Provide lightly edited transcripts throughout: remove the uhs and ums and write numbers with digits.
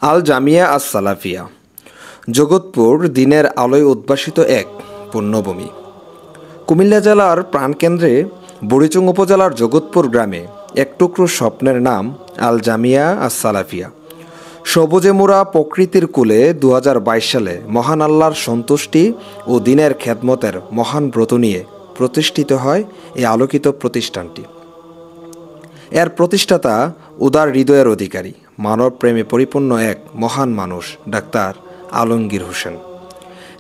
আল জামিয়া আস সালাফিয়া জগৎপুর দিনের আলোয় উদ্ভাসিত এক পুণ্যভূমি। কুমিল্লা জেলার প্রাণকেন্দ্রে বুড়িচং উপজেলার জগৎপুর গ্রামে এক টুকরো স্বপ্নের নাম আল জামিয়া আস সালাফিয়া। সবুজে মোড়া প্রকৃতির কূলে 2022 সালে মহান আল্লাহর সন্তুষ্টি ও দিনের খেদমতের মহান ব্রত নিয়ে প্রতিষ্ঠিত হয় এই আলোকিত প্রতিষ্ঠানটি। এর প্রতিষ্ঠাতা উদার হৃদয়ের অধিকারী, মানব প্রেমে পরিপূর্ণ এক মহান মানুষ ডাক্তার আলমগীর হোসেন।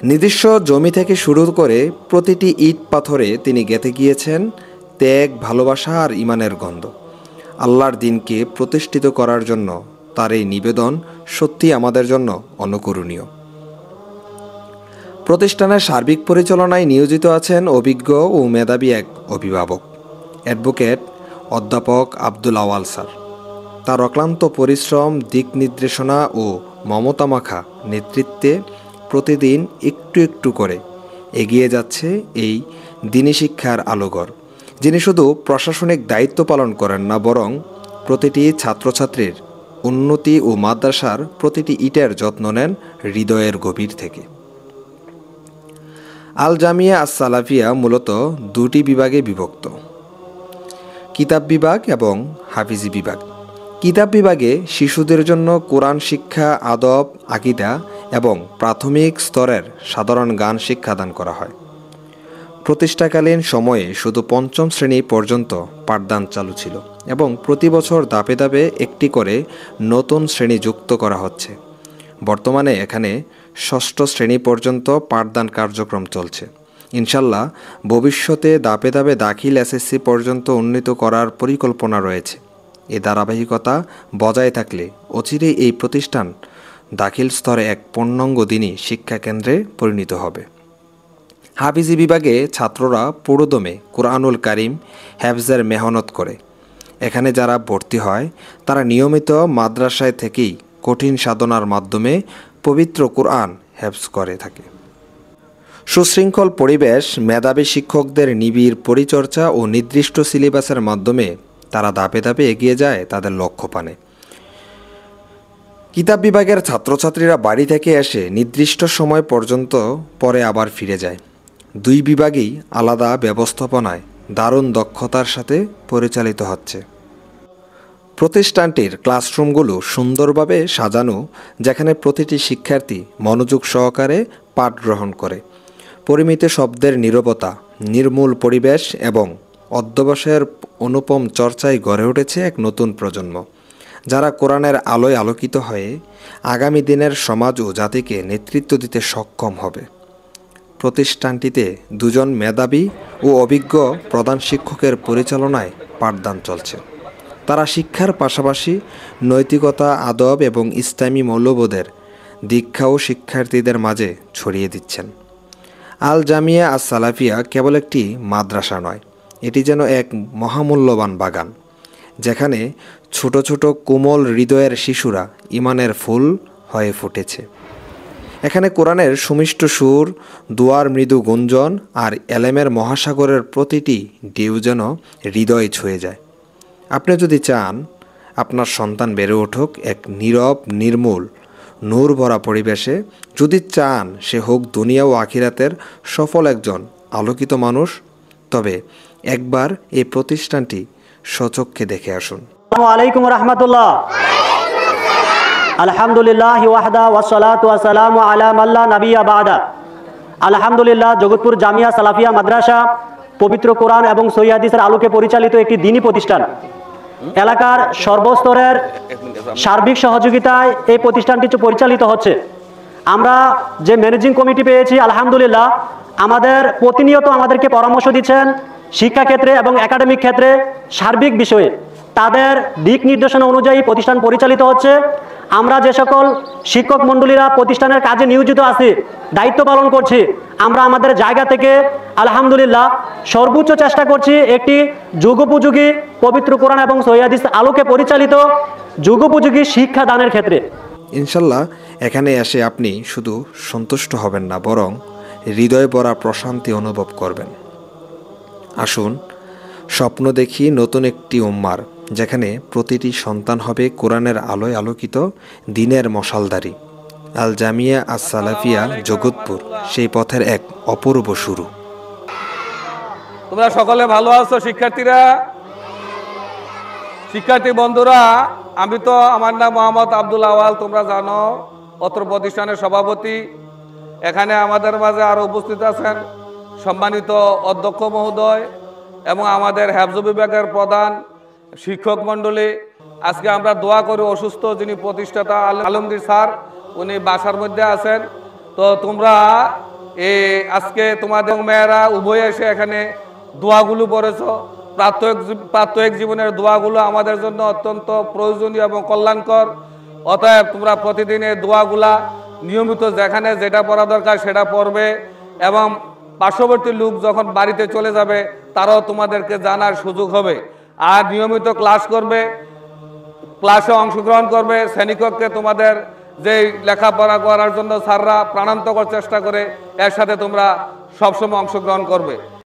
নিজস্ব জমি থেকে শুরু করে প্রতিটি ইট পাথরে তিনি গেঁথে গিয়েছেন ত্যাগ, ভালোবাসা আর ইমানের গন্ধ। আল্লাহর দিনকে প্রতিষ্ঠিত করার জন্য তার এই নিবেদন সত্যি আমাদের জন্য অনুকরণীয়। প্রতিষ্ঠানের সার্বিক পরিচালনায় নিয়োজিত আছেন অভিজ্ঞ ও মেধাবী এক অভিভাবক, অ্যাডভোকেট অধ্যাপক আব্দুল আওয়াল স্যার। তার অক্লান্ত পরিশ্রম, দিক নির্দেশনা ও মমতামাখা নেতৃত্বে প্রতিদিন একটু একটু করে এগিয়ে যাচ্ছে এই দ্বীনি শিক্ষার আলোঘর, যিনি শুধু প্রশাসনিক দায়িত্ব পালন করেন না, বরং প্রতিটি ছাত্রছাত্রীর উন্নতি ও মাদ্রাসার প্রতিটি ইটের যত্ন নেন হৃদয়ের গভীর থেকে। আল জামিয়া আস সালাফিয়া মূলত দুটি বিভাগে বিভক্ত, কিতাব বিভাগ এবং হাফিজি বিভাগ। কিতাব বিভাগে শিশুদের জন্য কোরআন শিক্ষা, আদব, আকীদা এবং প্রাথমিক স্তরের সাধারণ জ্ঞান শিক্ষাদান করা হয়। প্রতিষ্ঠাকালীন সময়ে শুধু 5ম শ্রেণী পর্যন্ত পাঠদান চালু ছিল এবং প্রতি বছর ধাপে ধাপে একটি করে নতুন শ্রেণী যুক্ত করা হচ্ছে। বর্তমানে এখানে 6ষ্ঠ শ্রেণী পর্যন্ত পাঠদান কার্যক্রম চলছে। ইনশাল্লাহ ভবিষ্যতে ধাপে ধাপে দাখিল এসএসসি পর্যন্ত উন্নীত করার পরিকল্পনা রয়েছে। এই ধারাবাহিকতা বজায় থাকলে অচিরেই এই প্রতিষ্ঠান দাখিল স্তরে এক পূর্ণাঙ্গ দ্বীনি শিক্ষা কেন্দ্রে পরিণত হবে। হাফিজি বিভাগে ছাত্ররা পুরোদমে কুরআনুল কারীম হেফজের মেহনত করে। এখানে যারা ভর্তি হয় তারা নিয়মিত মাদ্রাসায় থেকেই কঠিন সাধনার মাধ্যমে পবিত্র কুরআন হেফজ করে থাকে। সুশৃঙ্খল পরিবেশ, মেধাবী শিক্ষকদের নিবিড় পরিচর্যা ও নির্দিষ্ট সিলেবাসের মাধ্যমে তারা ধাপে ধাপে এগিয়ে যায় তাদের লক্ষ্য পানে। কিতাব বিভাগের ছাত্রছাত্রীরা বাড়ি থেকে এসে নির্দিষ্ট সময় পর্যন্ত পরে আবার ফিরে যায়। দুই বিভাগেই আলাদা ব্যবস্থাপনায় দারুণ দক্ষতার সাথে পরিচালিত হচ্ছে। প্রতিষ্ঠানটির ক্লাসরুমগুলো সুন্দরভাবে সাজানো, যেখানে প্রতিটি শিক্ষার্থী মনোযোগ সহকারে পাঠ গ্রহণ করে। পরিমিত শব্দের নীরবতা, নির্মূল পরিবেশ এবং অধ্যবসায়ের অনুপম চর্চায় গড়ে উঠেছে এক নতুন প্রজন্ম, যারা কোরআনের আলোয় আলোকিত হয়ে আগামী দিনের সমাজ ও জাতিকে নেতৃত্ব দিতে সক্ষম হবে। প্রতিষ্ঠানটিতে 2জন মেধাবী ও অভিজ্ঞ প্রধান শিক্ষকের পরিচালনায় পাঠদান চলছে। তারা শিক্ষার পাশাপাশি নৈতিকতা, আদব এবং ইসলামী মূল্যবোধের দীক্ষাও শিক্ষার্থীদের মাঝে ছড়িয়ে দিচ্ছেন। আল জামিয়া আস সালাফিয়া কেবল একটি মাদ্রাসা নয়, এটি যেন এক মহামূল্যবান বাগান, যেখানে ছোট ছোট কোমল হৃদয়ের শিশুরা ইমানের ফুল হয়ে ফুটেছে। এখানে কোরআনের সুমিষ্ট সুর, দোয়ার মৃদু গুঞ্জন আর এলেমের মহাসাগরের প্রতিটি ঢেউ যেন হৃদয় ছুঁয়ে যায়। আপনি যদি চান আপনার সন্তান বেড়ে উঠুক এক নীরব, নির্মূল, নূর ভরা পরিবেশে, যদি চান সে হোক দুনিয়া ও আখিরাতের সফল একজন আলোকিত মানুষ, তবে একবার এই প্রতিষ্ঠানটি স্বচক্ষে দেখে আসুন। আসসালামু আলাইকুম রাহমাতুল্লাহ। আলহামদুলিল্লাহ ওয়াহদা ওয়াসসালাতু ওয়াসসালামু আলা মান লা নাবিয়্যা বা'দা। আলহামদুলিল্লাহ, জগৎপুর জামিয়া সালাফিয়া মাদ্রাসা পবিত্র কোরআন এবং সহিহ হাদিসের আলোকে পরিচালিত একটি দ্বীনি প্রতিষ্ঠান। এলাকার সর্বস্তরের সার্বিক সহযোগিতায় এই প্রতিষ্ঠানটি পরিচালিত হচ্ছে। আমরা যে ম্যানেজিং কমিটি পেয়েছি, আলহামদুলিল্লাহ, আমাদের প্রতিনিয়ত আমাদেরকে পরামর্শ দিচ্ছেন শিক্ষাক্ষেত্রে এবং একাডেমিক ক্ষেত্রে সার্বিক বিষয়ে। তাদের দিক নির্দেশনা অনুযায়ী প্রতিষ্ঠান পরিচালিত হচ্ছে। আমরা যে সকল শিক্ষক মণ্ডলীরা প্রতিষ্ঠানের কাজে নিয়োজিত আছি, দায়িত্ব পালন করছি, আমরা আমাদের জায়গা থেকে আলহামদুলিল্লাহ সর্বোচ্চ চেষ্টা করছি একটি যুগোপযোগী পবিত্র কোরআন এবং সহিহ হাদিস আলোকে পরিচালিত যুগোপযোগী শিক্ষা দানের ক্ষেত্রে। ইনশাল্লাহ এখানে এসে আপনি শুধু সন্তুষ্ট হবেন না, বরং হৃদয় ভরা প্রশান্তি অনুভব করবেন। আসুন স্বপ্ন দেখি নতুন একটি উম্মার, যেখানে প্রতিটি সন্তান হবে কোরআনের আলোয় আলোকিত দিনের মশালদারি। আল জামিয়া আস সালাফিয়া জগৎপুর সেই পথের এক অপূর্ব শুরু। তোমরা সকলে ভালো আছো শিক্ষার্থীরা? শিক্ষার্থী বন্ধুরা, আমি তো আমার নাম মোহাম্মদ আব্দুল আওয়াল, তোমরা জানো, অত্র প্রতিষ্ঠানের সভাপতি। এখানে আমাদের মাঝে আরো উপস্থিত আছেন সম্মানিত অধ্যক্ষ মহোদয় এবং আমাদের হেফজ বিভাগের প্রধান শিক্ষক মণ্ডলী। আজকে আমরা দোয়া করি অসুস্থ যিনি প্রতিষ্ঠাতা আলমগীর স্যার, উনি বাসার মধ্যে আছেন। তো তোমরা আজকে তোমাদের মেয়েরা উভয়ে এসে এখানে দোয়াগুলো পড়েছো। প্রাত্যহিক জীবনের দোয়াগুলো আমাদের জন্য অত্যন্ত প্রয়োজনীয় এবং কল্যাণকর। অতএব তোমরা প্রতিদিন এই দোয়াগুলা নিয়মিত যেখানে যেটা পড়া দরকার সেটা পড়বে এবং পার্শ্ববর্তী লোক যখন বাড়িতে চলে যাবে তারাও তোমাদেরকে জানার সুযোগ হবে। আর নিয়মিত ক্লাস করবে, ক্লাসে অংশগ্রহণ করবে। শ্রেণীকক্ষে তোমাদের যে লেখাপড়া করার জন্য স্যাররা প্রাণান্তকর চেষ্টা করে, এর সাথে তোমরা সবসময় অংশগ্রহণ করবে।